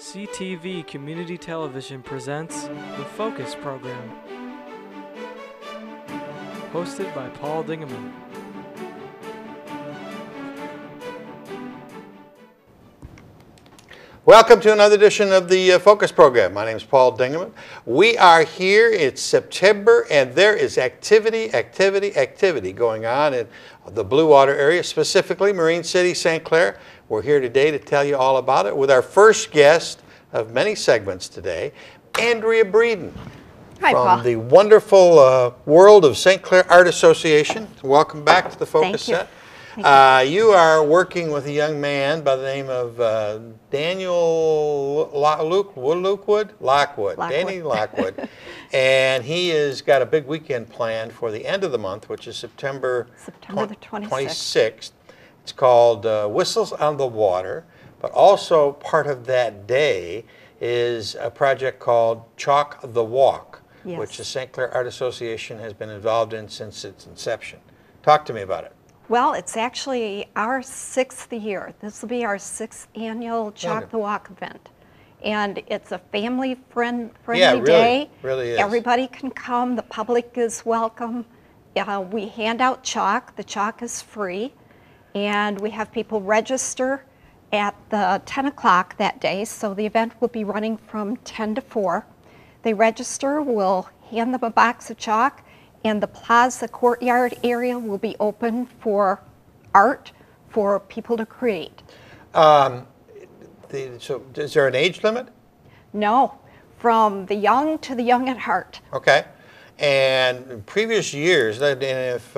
CTV Community Television presents the Focus Program, hosted by Paul Dingaman. Welcome to another edition of the Focus Program. My name is Paul Dingaman. We are here, it's September, and there is activity going on in the Blue Water area, specifically Marine City, St. Clair. We're here today to tell you all about it with our first guest of many segments today, Andrea Breeden. Hi, from Paul. the wonderful world of St. Clair Art Association. Welcome back to the Focus Thank you. Set. You are working with a young man by the name of Daniel Lockwood. Danny Lockwood. And he has got a big weekend planned for the end of the month, which is September the 26th. It's called Whistles on the Water, but also part of that day is a project called Chalk the Walk, Yes. which the St. Clair Art Association has been involved in since its inception. Talk to me about it. Well, it's actually our 6th year. This will be our 6th annual Chalk the Walk event. And it's a family-friendly day. Really is. Everybody can come. The public is welcome. We hand out chalk. The chalk is free. And we have people register at the 10 o'clock that day. So the event will be running from 10 to 4. They register. We'll hand them a box of chalk. And the plaza courtyard area will be open for art for people to create. So is there an age limit? No, from the young to the young at heart. Okay. And in previous years, and if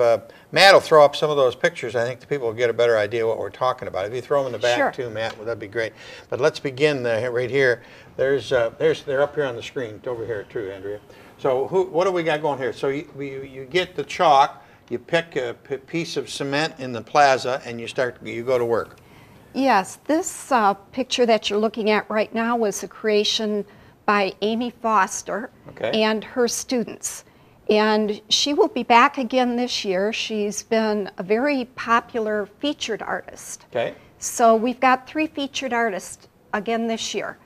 Matt will throw up some of those pictures, I think the people will get a better idea what we're talking about. If you throw them in the back Sure. too, Matt, well, that'd be great. But let's begin right here. They're up here on the screen. It's over here too, Andrea. So what do we got going here? So you get the chalk, you pick a piece of cement in the plaza, and you go to work. Yes, this picture that you're looking at right now was a creation by Amy Foster and her students. And she will be back again this year. She's been a very popular featured artist. Okay. So we've got 3 featured artists again this year.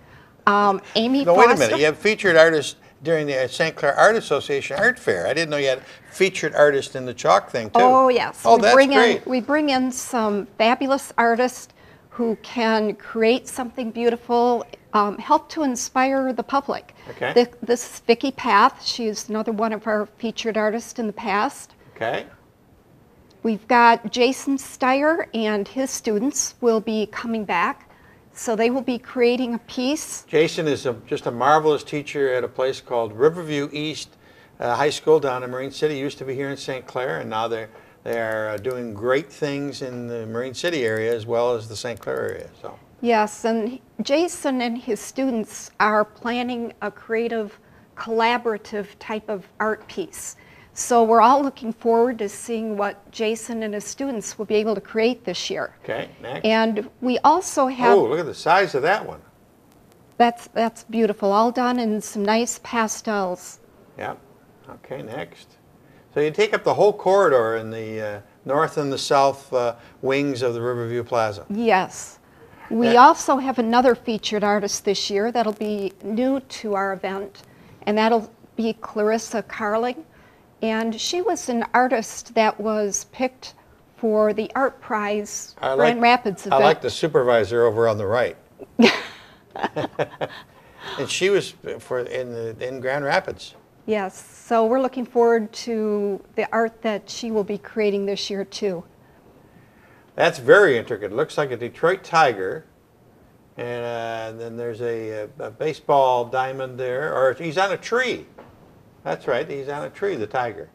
Amy No, Foster. wait a minute. You have featured artists during the St. Clair Art Association Art Fair. I didn't know you had featured artists in the chalk thing, too. Oh, yes. Oh, that's great. We bring in some fabulous artists who can create something beautiful, help to inspire the public. Okay. This is Vicki Path. She's another one of our featured artists in the past. Okay. We've got Jason Steyer and his students will be coming back. So they will be creating a piece. Jason is just a marvelous teacher at a place called Riverview East High School down in Marine City. He used to be here in St. Clair, and now they are doing great things in the Marine City area as well as the St. Clair area. So. Yes, and Jason and his students are planning a creative, collaborative type of art piece. So we're all looking forward to seeing what Jason and his students will be able to create this year. Okay, next. And we also have... Oh, look at the size of that one. That's beautiful, all done in some nice pastels. Yep. Okay, next. So you take up the whole corridor in the north and the south wings of the Riverview Plaza. Yes. We also have another featured artist this year that'll be new to our event, and that'll be Clarissa Carling. And she was an artist that was picked for the Art Prize Grand Rapids event. I like the supervisor over on the right. And she was in Grand Rapids. Yes, so we're looking forward to the art that she will be creating this year too. That's very intricate. It looks like a Detroit tiger. And then there's a baseball diamond there, or he's on a tree. That's right, he's on a tree, the tiger.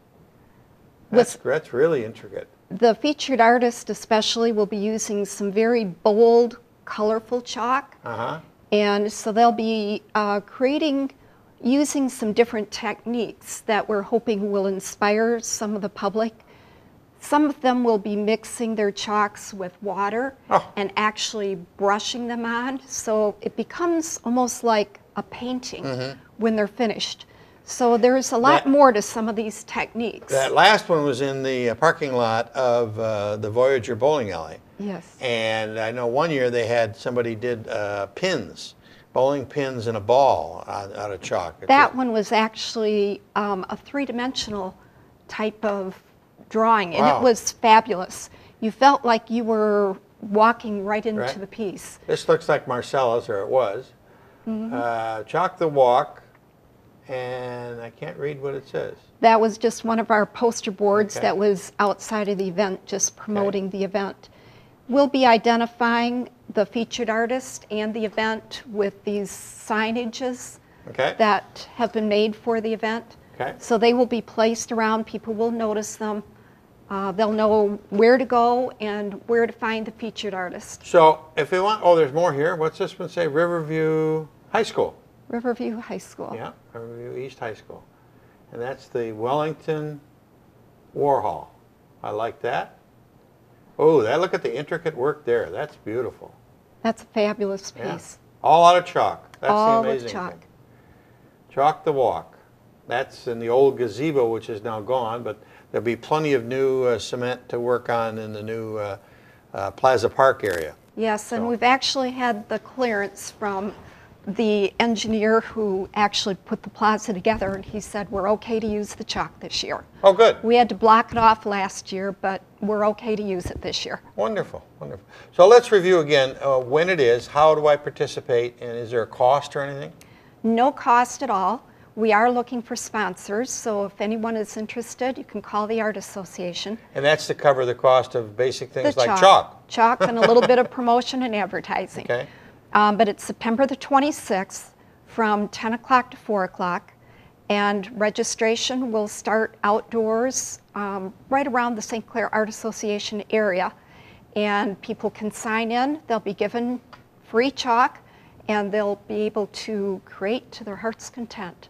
That's really intricate. The featured artist especially will be using some very bold, colorful chalk. And so they'll be using some different techniques that we're hoping will inspire some of the public. Some of them will be mixing their chalks with water and actually brushing them on. So it becomes almost like a painting when they're finished. So there's a lot more to some of these techniques. That last one was in the parking lot of the Voyager bowling alley. Yes. And I know one year they had somebody did pins bowling pins and a ball out of chalk. That one was actually a three-dimensional type of drawing, and Wow. it was fabulous. You felt like you were walking right into Right. the piece. This looks like Marcella's, or it was. Chalk the Walk, and I can't read what it says. That was just one of our poster boards Okay. that was outside of the event, just promoting the event. We'll be identifying the featured artist and the event with these signages Okay. that have been made for the event. Okay. So they will be placed around, people will notice them. They'll know where to go and where to find the featured artist. So if we want, oh, there's more here. What's this one say? Riverview High School. Riverview High School. Yeah, Riverview East High School. And that's the Wellington Warhol. I like that. Oh, look at the intricate work there. That's beautiful. That's a fabulous Yeah. piece. All out of chalk. That's All the with amazing chalk. thing. Chalk the Walk. That's in the old gazebo, which is now gone, but there'll be plenty of new cement to work on in the new Plaza Park area. Yes, and So- we've actually had the clearance from the engineer who actually put the plaza together, and he said we're okay to use the chalk this year. Oh, good. We had to block it off last year, but we're okay to use it this year. Wonderful, wonderful. So let's review again when it is, how do I participate, and is there a cost or anything? No cost at all. We are looking for sponsors, so if anyone is interested, you can call the Art Association. And that's to cover the cost of basic things The like chalk. Chalk and a little bit of promotion and advertising. Okay. But it's September the 26th from 10 o'clock to 4 o'clock. And registration will start outdoors right around the St. Clair Art Association area. And people can sign in. They'll be given free chalk, and they'll be able to create to their heart's content.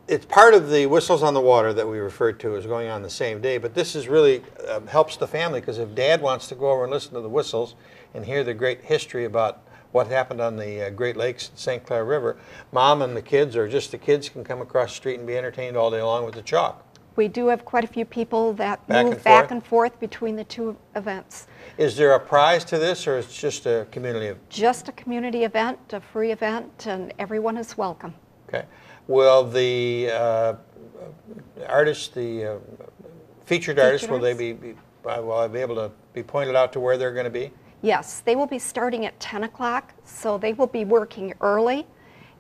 It's part of the Whistles on the Water that we referred to as going on the same day, but this is really helps the family, because if Dad wants to go over and listen to the whistles and hear the great history about what happened on the Great Lakes and St. Clair River, Mom and the kids, or just the kids, can come across the street and be entertained all day long with the chalk. We do have quite a few people that Back move and back forth? and forth between the two events. Is there a prize to this, or it's just a community event? Just a community event, a free event, and everyone is welcome. Okay. Will the artists, the featured artists, will they will I be able to be pointed out to where they're going to be? Yes, they will be starting at 10 o'clock, so they will be working early.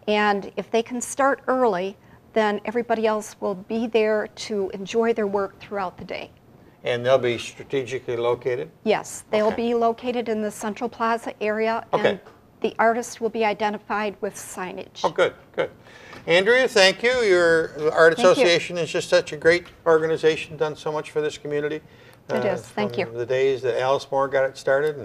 And if they can start early, then everybody else will be there to enjoy their work throughout the day. And they'll be strategically located? Yes, they'll Okay. be located in the Central Plaza area, Okay. and the artist will be identified with signage. Oh, good, good. Andrea, thank you. Your Art Thank you. Association is just such a great organization, done so much for this community. It is. Thank you. From the days that Alice Moore got it started,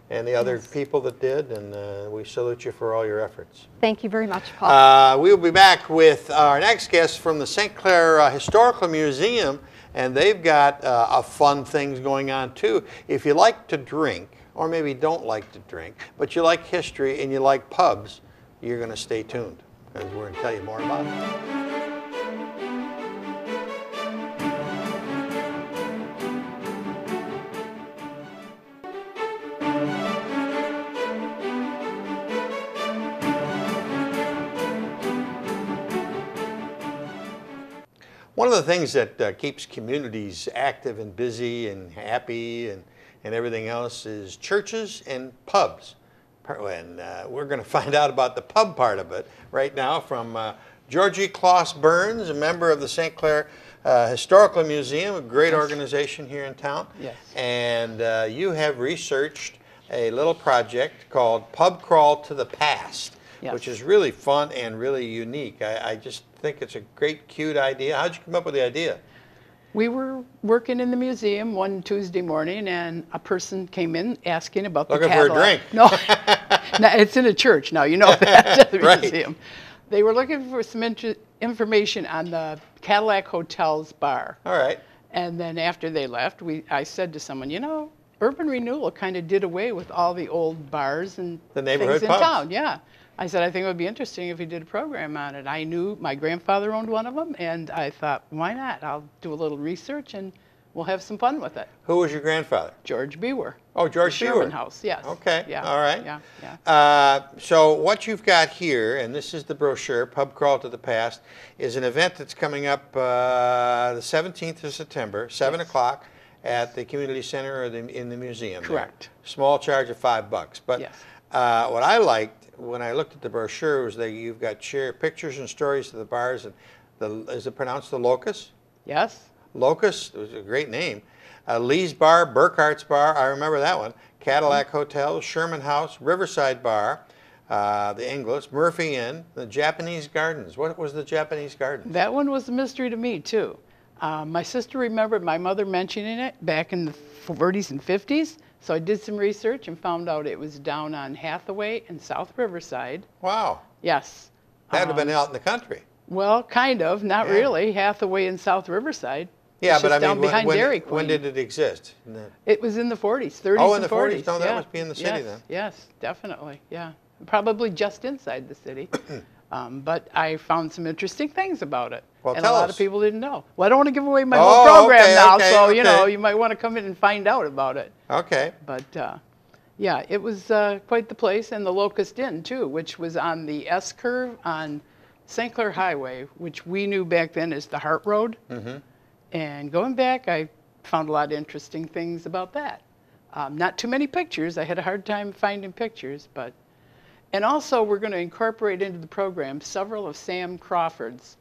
and the other Yes. people that did, and we salute you for all your efforts. Thank you very much, Paul. We will be back with our next guest from the St. Clair Historical Museum, and they've got fun things going on too. If you like to drink, or maybe don't like to drink, but you like history and you like pubs, you're going to stay tuned, because we're going to tell you more about it. One of the things that keeps communities active and busy and happy and everything else is churches and pubs. And we're going to find out about the pub part of it right now from Georgie Kloss Burns, a member of the St. Clair Historical Museum, a great organization here in town. Yes. And you have researched a little project called Pub Crawl to the Past, Yes. which is really fun and really unique. I just think it's a great, cute idea. How'd you come up with the idea? We were working in the museum one Tuesday morning, and a person came in asking about the Looking for a Cadillac. drink. No, no, it's in a church now. You know that at the Right. museum. They were looking for some information on the Cadillac Hotel's bar. All right. And then after they left, I said to someone, you know, urban renewal kind of did away with all the old bars and The neighborhood things in pubs. town. Yeah. I said, I think it would be interesting if we did a program on it. I knew my grandfather owned one of them, and I thought, why not? I'll do a little research, and we'll have some fun with it. Who was your grandfather? George Bewer. Oh, George The Bewer. Sherman House, yes. Okay, Yeah. all right. Yeah, yeah. So what you've got here, and this is the brochure, Pub Crawl to the Past, is an event that's coming up the 17th of September, 7 Yes. o'clock at the community center or in the museum. Correct. There. Small charge of $5. But Yes. what I liked when I looked at the brochure was that you've got share pictures and stories of the bars. And is it pronounced the Locust? Yes. Locust, it was a great name. Lee's Bar, Burkhart's Bar, I remember that one. Cadillac Hotel, Sherman House, Riverside Bar, the Inglis, Murphy Inn, the Japanese Gardens. What was the Japanese Gardens? That one was a mystery to me, too. My sister remembered my mother mentioning it back in the 40s and 50s, so I did some research and found out it was down on Hathaway and South Riverside. Wow. Yes. That would have been out in the country. Well, kind of, not Yeah. really. Hathaway and South Riverside. Yeah, It's but I just down mean, behind Dairy Queen. when did it exist? It was in the 40s, 30s Oh, in and the 40s. 40s? No, that yeah. must be in the city yes, then. Yes, definitely, yeah. Probably just inside the city. But I found some interesting things about it. Well, and tell a lot us. of people didn't know. Well, I don't want to give away my Oh, whole program okay, now, okay, so, you know, okay. you might want to come in and find out about it. Okay. But, yeah, it was quite the place, and the Locust Inn, too, which was on the S-curve on St. Clair Highway, which we knew back then as the Hart Road. Mm-hmm. And going back, I found a lot of interesting things about that. Not too many pictures. I had a hard time finding pictures, but... And also, we're going to incorporate into the program several of Sam Crawford's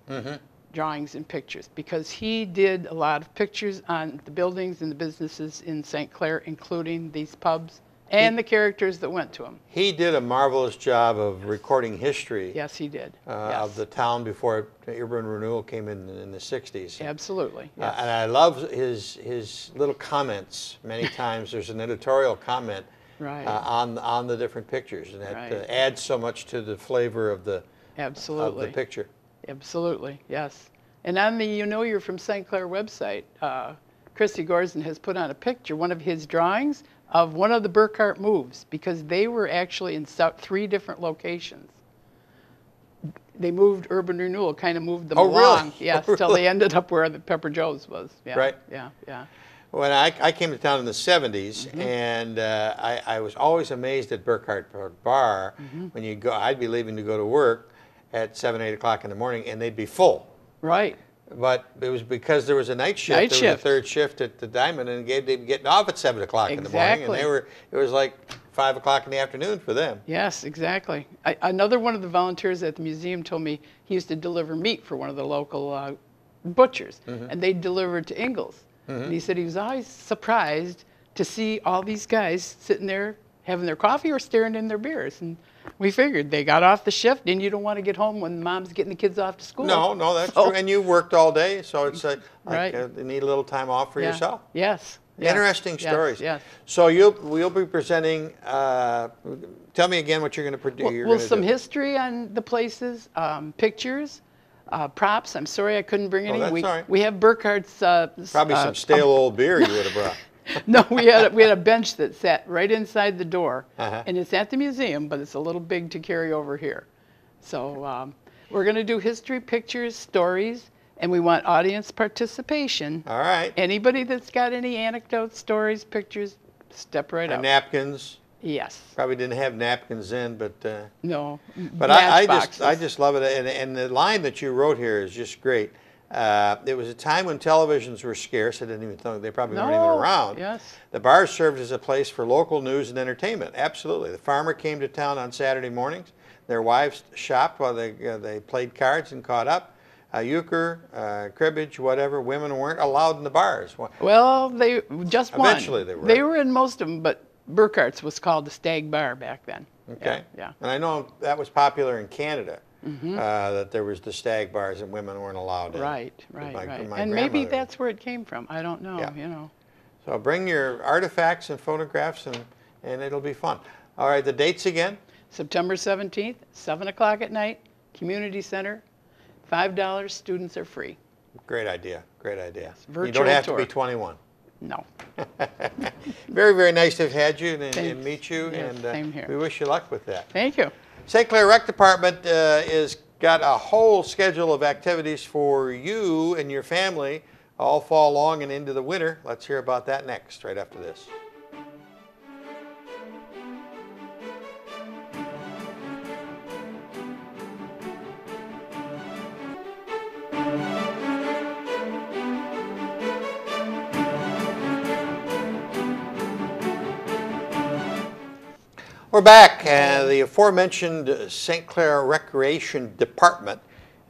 drawings and pictures, because he did a lot of pictures on the buildings and the businesses in St. Clair, including these pubs and the characters that went to them. He did a marvelous job of recording history Yes, he did. of the town before urban renewal came in the 60s. Absolutely. Yes. And I love his little comments. Many times there's an editorial comment Right. on the different pictures, and that Right. adds so much to the flavor of the Absolutely. of the picture. Absolutely, yes. And on the You Know You're from St. Clair website, Christy Gorson has put on a picture, one of his drawings, of one of the Burkhart moves, because they were actually in 3 different locations. They moved urban renewal, kind of moved them Oh, really? along, yes, Oh, till really? they ended up where the Pepper Joe's was. Yeah, Right. Yeah, yeah. When I came to town in the 70s, Mm-hmm. and I was always amazed at Burkhart Bar. Mm-hmm. When you go, I'd be leaving to go to work at 7, 8 o'clock in the morning, and they'd be full. Right. But it was because there was a night shift. Night there shift. was a third shift at the Diamond, and they'd be getting off at 7 o'clock in the morning, and Exactly. it was like 5 o'clock in the afternoon for them. Yes, exactly. Another one of the volunteers at the museum told me he used to deliver meat for one of the local butchers, and they delivered to Ingalls. And he said he was always surprised to see all these guys sitting there having their coffee or staring in their beers. And we figured they got off the shift, and you don't want to get home when mom's getting the kids off to school. No, that's So- true. And you worked all day, so it's Right. you need a little time off for Yeah. yourself. Yes. Yes. Interesting Yes, stories. Yes. So we'll be presenting. Tell me again what you're going to produce. Well, some history on the places, pictures, props. I'm sorry I couldn't bring any. that's we, all right. we have Burkhart's. Probably some stale old beer you would have brought. No, we had a bench that sat right inside the door, Uh-huh. and it's at the museum, but it's a little big to carry over here. So we're going to do history, pictures, stories, and we want audience participation. All right. Anybody that's got any anecdotes, stories, pictures, step right up. Napkins. Yes. Probably didn't have napkins then, but No. but I matchboxes. just love it. And the line that you wrote here is just great. It was a time when televisions were scarce. I didn't even think they probably weren't even No, around. yes. The bar served as a place for local news and entertainment. Absolutely. The farmer came to town on Saturday mornings. Their wives shopped while they played cards and caught up. Euchre, cribbage, whatever. Women weren't allowed in the bars. Well, they just one. Eventually they were. They were in most of them, but Burkhart's was called the Stag Bar back then. Okay. Yeah. And I know that was popular in Canada, that there was the stag bars and women weren't allowed in. Right. My And maybe grandmother- that's where it came from. I don't know. Yeah. You know. So bring your artifacts and photographs, and it'll be fun. All right, the dates again? September 17th, 7 o'clock at night, Community Center, $5. Students are free. Great idea. Great idea. Yes, You virtual don't have to tour. be 21. No. Very, very nice to have had you and Thanks. meet you, Yes, and same here. we wish you luck with that. Thank you. St. Clair Rec Department is got a whole schedule of activities for you and your family all fall long and into the winter. Let's hear about that next, right after this. We're back. The aforementioned St. Clair Recreation Department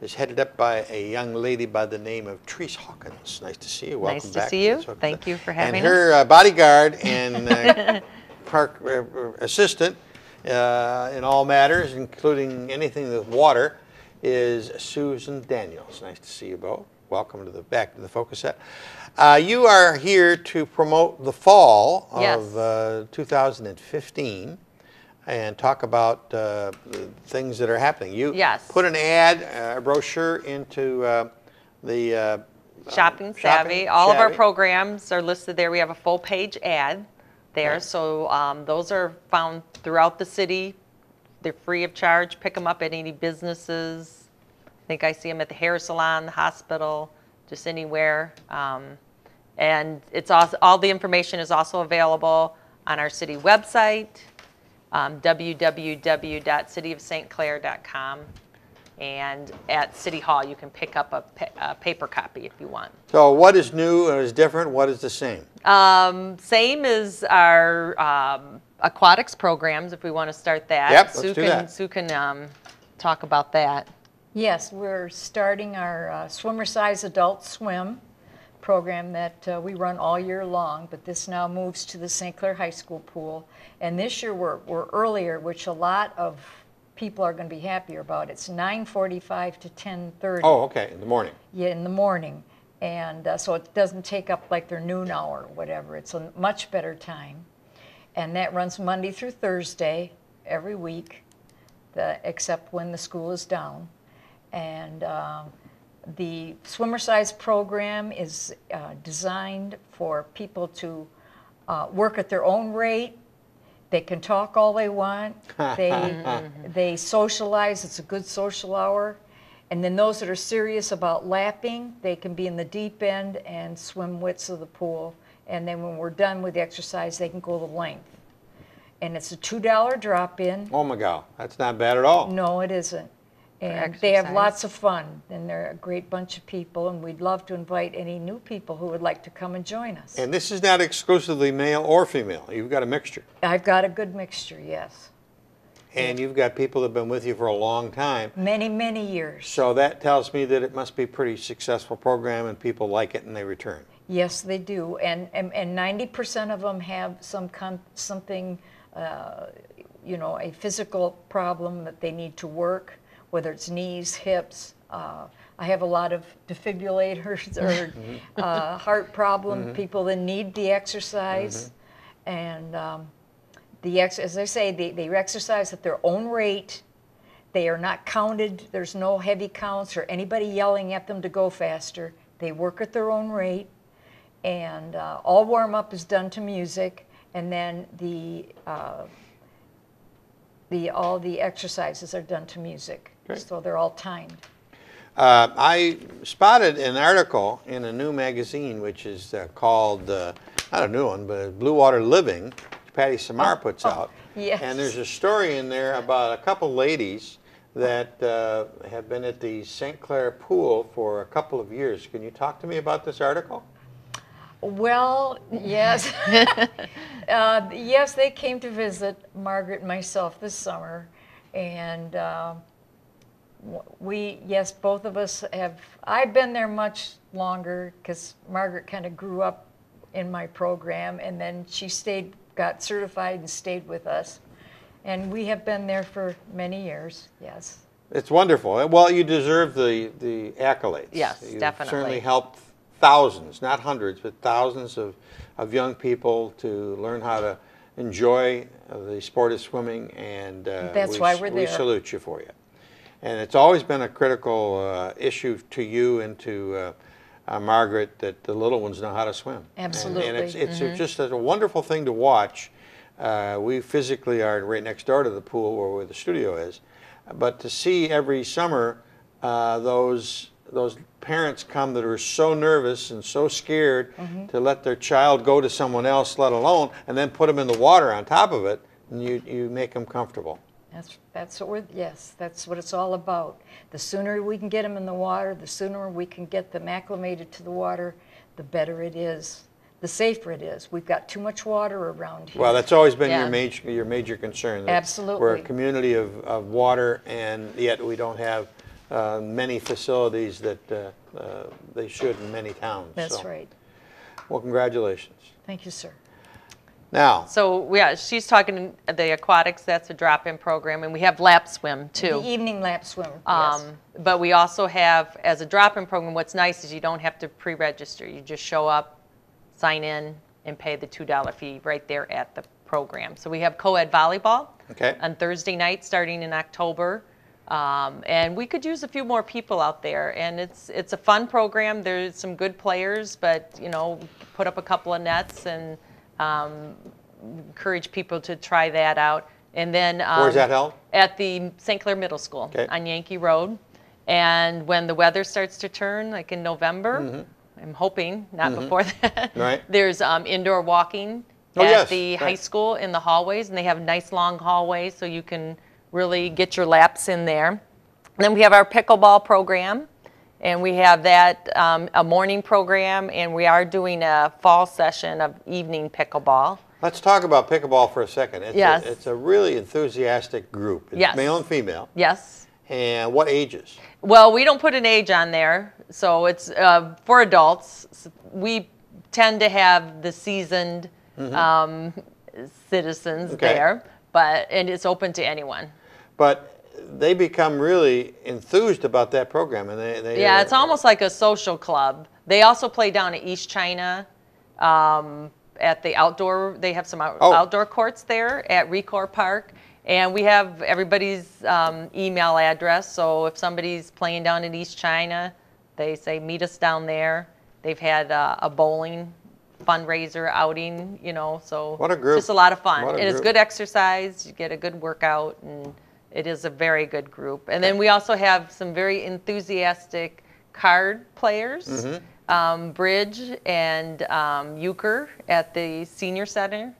is headed up by a young lady by the name of Therese Hawkins. Nice to see you. Welcome Nice back. to see you. Thank you for having us. And her bodyguard and park assistant in all matters, including anything with water, is Susan Daniels. Nice to see you both. Welcome to back to the Focus Set. You are here to promote the fall of 2015. And talk about the things that are happening. You put an ad, a brochure into the Shopping Savvy. All of our programs are listed there. We have a full-page ad there. Okay. So those are found throughout the city. They're free of charge. Pick them up at any businesses. I think I see them at the hair salon, the hospital, just anywhere. And it's also, all the information is also available on our city website. www.cityofstclair.com, and at City Hall you can pick up a paper copy if you want. So what is new and is different? What is the same? Same as our aquatics programs, if we want to start that. Yep, let's do that. Sue can talk about that. Yes, we're starting our swimmer-size adult swim program that we run all year long, but this now moves to the St. Clair High School pool. And this year we're earlier, which a lot of people are going to be happier about. It's 9:45 to 10:30. Oh, okay, in the morning. Yeah, in the morning. And so it doesn't take up like their noon hour or whatever. It's a much better time. And that runs Monday through Thursday every week, except when the school is down. And the swimmer-size program is designed for people to work at their own rate. They can talk all they want. They socialize. It's a good social hour. And then those that are serious about lapping, they can be in the deep end and swim widths of the pool. And then when we're done with the exercise, they can go the length. And it's a $2 drop-in. Oh my God, that's not bad at all. No, it isn't. And they have lots of fun, and they're a great bunch of people, and we'd love to invite any new people who would like to come and join us. And this is not exclusively male or female. You've got a mixture. I've got a good mixture, yes. And you've got people that have been with you for a long time. Many, many years. So that tells me that it must be a pretty successful program, and people like it and they return. Yes, they do. And 90% of them have something, you know, a physical problem that they need to work, whether it's knees, hips. I have a lot of defibrillators or heart problem people that need the exercise. And as I say, they exercise at their own rate. They are not counted. There's no heavy counts or anybody yelling at them to go faster. They work at their own rate. And all warm-up is done to music. And then all the exercises are done to music. Great. So they're all timed. I spotted an article in a new magazine, which is called, not a new one, but Blue Water Living, which Patty Samar puts out. Yes. And there's a story in there about a couple ladies that have been at the St. Clair pool for a couple of years. Can you talk to me about this article? Well, yes. Yes, they came to visit Margaret and myself this summer. And yes, both of us have. I've been there much longer because Margaret kind of grew up in my program, and then she got certified and stayed with us. And we have been there for many years, yes. It's wonderful. Well, you deserve the accolades. Yes, You've definitely. certainly helped thousands, not hundreds, but thousands of young people to learn how to enjoy the sport of swimming, and that's why we're there. We salute you for you. And it's always been a critical issue to you and to Margaret that the little ones know how to swim. Absolutely. And it's just a wonderful thing to watch. We physically are right next door to the pool where the studio is, but to see every summer those those parents come that are so nervous and so scared to let their child go to someone else, let alone, and then put them in the water on top of it, and you make them comfortable. That's what that's what it's all about. The sooner we can get them in the water, the sooner we can get them acclimated to the water, the better it is, the safer it is. We've got too much water around here. Well, that's always been Yeah. your major concern. That Absolutely. We're a community of water, and yet we don't have many facilities that they should in many towns. That's So, right. well, congratulations. Thank you, sir. Now, So yeah, she's talking the aquatics. That's a drop-in program, and we have lap swim too. The evening lap swim, yes. But we also have, as a drop-in program, what's nice is you don't have to pre-register. You just show up, sign in, and pay the $2 fee right there at the program. So we have co-ed volleyball okay. on Thursday night starting in October. And we could use a few more people out there. And it's a fun program. There's some good players, but, you know, put up a couple of nets and encourage people to try that out. And then Where's that held? At the St. Clair Middle School on Yankee Road. And when the weather starts to turn, like in November, I'm hoping, not before that, Right. there's indoor walking at the high school in the hallways. And they have nice long hallways so you can really get your laps in there. And then we have our pickleball program. And we have that, a morning program, and we are doing a fall session of evening pickleball. Let's talk about pickleball for a second. Yes. It's a really enthusiastic group. It's Yes. male and female. Yes. And what ages? Well, we don't put an age on there, so it's for adults. We tend to have the seasoned citizens there, and it's open to anyone. But they become really enthused about that program, and they Yeah, it's almost like a social club. They also play down at East China at the outdoor. They have some outdoor courts there at Recor Park, and we have everybody's email address. So if somebody's playing down in East China, they say meet us down there. They've had a bowling fundraiser outing, you know. So what a group! Just a lot of fun, What a and it's group. good exercise. You get a good workout and. It is a very good group. And then we also have some very enthusiastic card players, bridge and euchre at the senior center,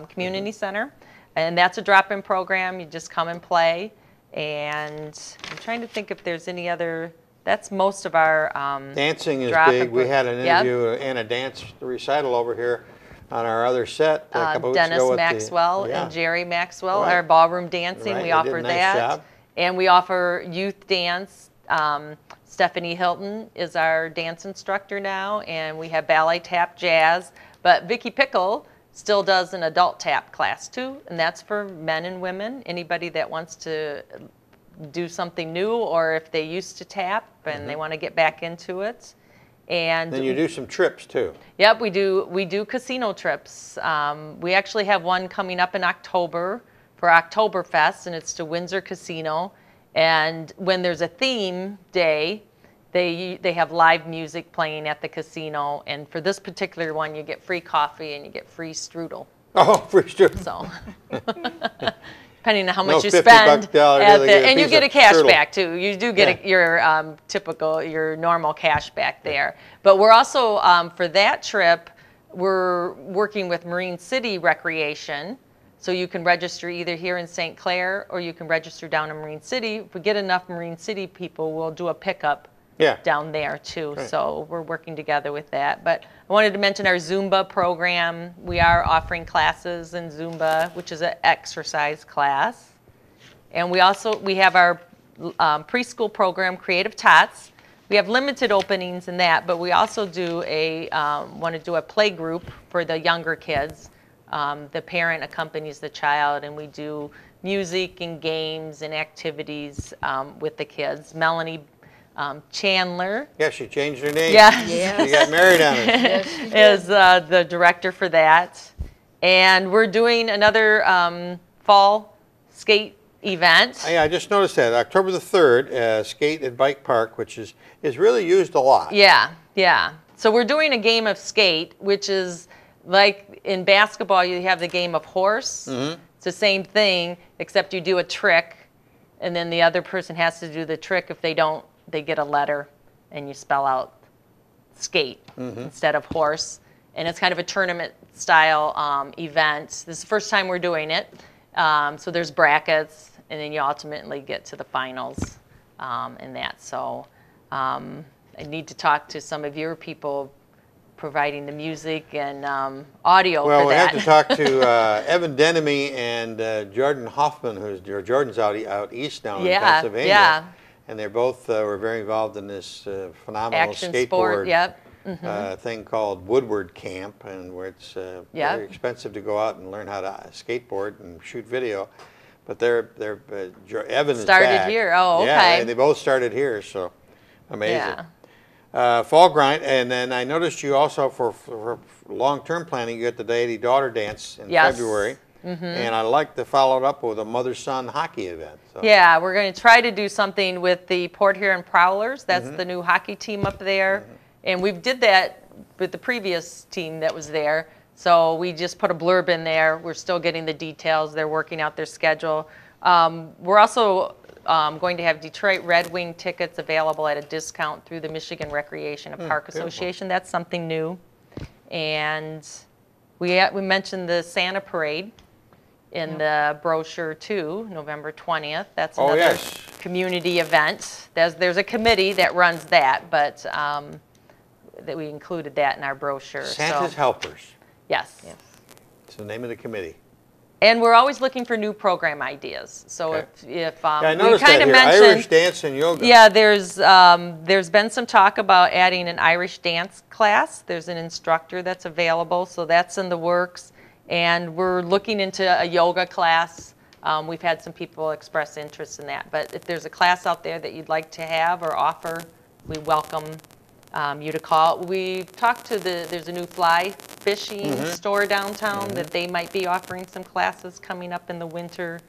community center. And that's a drop-in program. You just come and play. And I'm trying to think if there's any other, that's most of our dancing is drop-in big. We had an interview and a dance recital over here on our other set a couple weeks Dennis ago. Maxwell and Jerry Maxwell, Right. our ballroom dancing. Right, We they offer did a nice that. job. And we offer youth dance. Stephanie Hilton is our dance instructor now, and we have ballet, tap, jazz. But Vicki Pickle still does an adult tap class too, and that's for men and women. Anybody that wants to do something new, or if they used to tap and they want to get back into it. And then you do some trips too. Yep, we do casino trips. We actually have one coming up in October for Oktoberfest, and it's to Windsor Casino. And when there's a theme day, they have live music playing at the casino. And for this particular one, you get free coffee and you get free strudel. Oh, for sure. So, depending on how much you $50 spend, deal, and you piece get a of cash strudel. back too. You do get your typical, your normal cash back there. But we're also for that trip, we're working with Marine City Recreation. So you can register either here in St. Clair or you can register down in Marine City. If we get enough Marine City people, we'll do a pickup down there too. Right. So we're working together with that. But I wanted to mention our Zumba program. We are offering classes in Zumba, which is an exercise class. And we have our preschool program, Creative Tots. We have limited openings in that, but we also do want to do a play group for the younger kids. The parent accompanies the child, and we do music and games and activities with the kids. Melanie Chandler. Yeah, she changed her name. Yeah. She got married on us. Yes, she did. Is the director for that. And we're doing another fall skate event. Yeah, I just noticed that. October the 3rd, Skate at Bike Park, which is really used a lot. Yeah. So we're doing a game of skate, which is like in basketball, you have the game of horse. It's the same thing, except you do a trick, and then the other person has to do the trick. If they don't, they get a letter. and you spell out skate instead of horse. And it's kind of a tournament-style event. This is the first time we're doing it. So there's brackets, and then you ultimately get to the finals in that. So I need to talk to some of your people providing the music and audio for that. Well, we have to talk to Evan Denemy and Jordan Hoffman, Jordan's out east now in Pennsylvania. Yeah. And they're both were very involved in this phenomenal Action skateboard sport, yep. thing called Woodward Camp, and where it's very expensive to go out and learn how to skateboard and shoot video. But Evan started is back. Here. Oh, okay. Yeah, they both started here, so amazing. Yeah. Fall grind, and then I noticed you also for long-term planning, you got the Deity Daughter Dance in February. And I like to follow it up with a mother-son hockey event. So. Yeah, we're going to try to do something with the Port Huron Prowlers. That's the new hockey team up there. And we did that with the previous team that was there. So we just put a blurb in there. We're still getting the details. They're working out their schedule. We're also going to have Detroit Red Wing tickets available at a discount through the Michigan Recreation and Park Association. That's something new. And we mentioned the Santa Parade in the brochure too, November 20th. That's another community event. There's a committee that runs that, but that we included that in our brochure. Santa's Helpers. Yes. It's the name of the committee. And we're always looking for new program ideas. So if I we noticed kind of that mentioned Irish dance and yoga. Yeah, there's been some talk about adding an Irish dance class. There's an instructor that's available, so that's in the works. And we're looking into a yoga class. We've had some people express interest in that. But if there's a class out there that you'd like to have or offer, we welcome you to call. We've talked to there's a new fly fishing store downtown that they might be offering some classes coming up in the winter.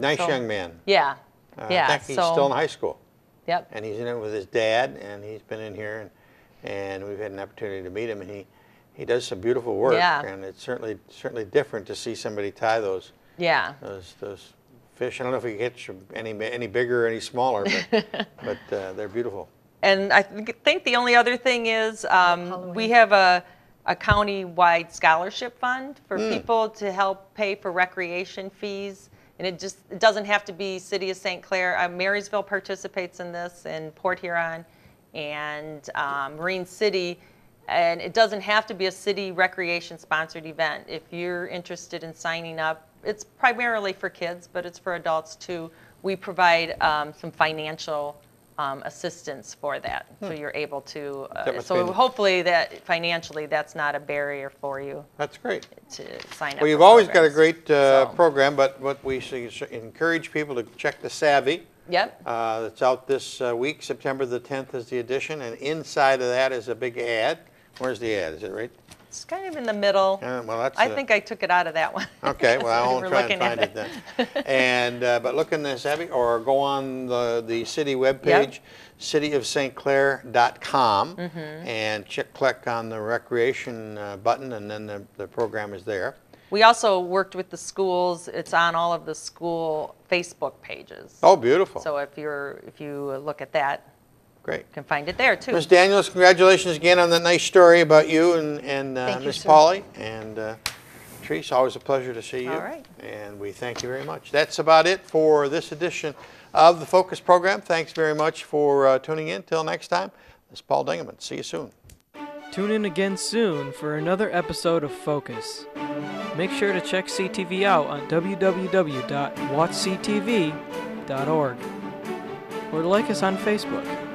Nice young man. Yeah. I think he's still in high school. Yep. And he's in it with his dad, and he's been in here, and we've had an opportunity to meet him, and he does some beautiful work, and it's certainly different to see somebody tie those fish. I don't know if he gets any bigger or any smaller, but they're beautiful. And I think the only other thing is we have a county-wide scholarship fund for people to help pay for recreation fees. And it doesn't have to be City of St. Clair. Marysville participates in this, and Port Huron, and Marine City. And it doesn't have to be a city recreation sponsored event. If you're interested in signing up, it's primarily for kids, but it's for adults too. We provide some financial assistance for that, so you're able to. So hopefully that financially, that's not a barrier for you. That's great. To sign up. Well, you've always got a great program, but what we encourage people to check the Savvy. Yep. It's out this week. September the 10th is the edition, and inside of that is a big ad. Where's the ad? Is it right? It's kind of in the middle. Well, that's. I think I took it out of that one. Okay, well, I won't try and find it then. And but look in the Savvy, or go on the city webpage, cityofstclair.com, and click on the recreation button, and then the program is there. We also worked with the schools. It's on all of the school Facebook pages. Oh, beautiful. So if you look at that, great, you can find it there too. Ms. Daniels, congratulations again on that nice story about you and Ms. Pauley. And Therese, always a pleasure to see you. All right. And we thank you very much. That's about it for this edition of the Focus program. Thanks very much for tuning in. Till next time, this is Paul Dingeman. See you soon. Tune in again soon for another episode of Focus. Make sure to check CTV out on www.watchctv.org or like us on Facebook.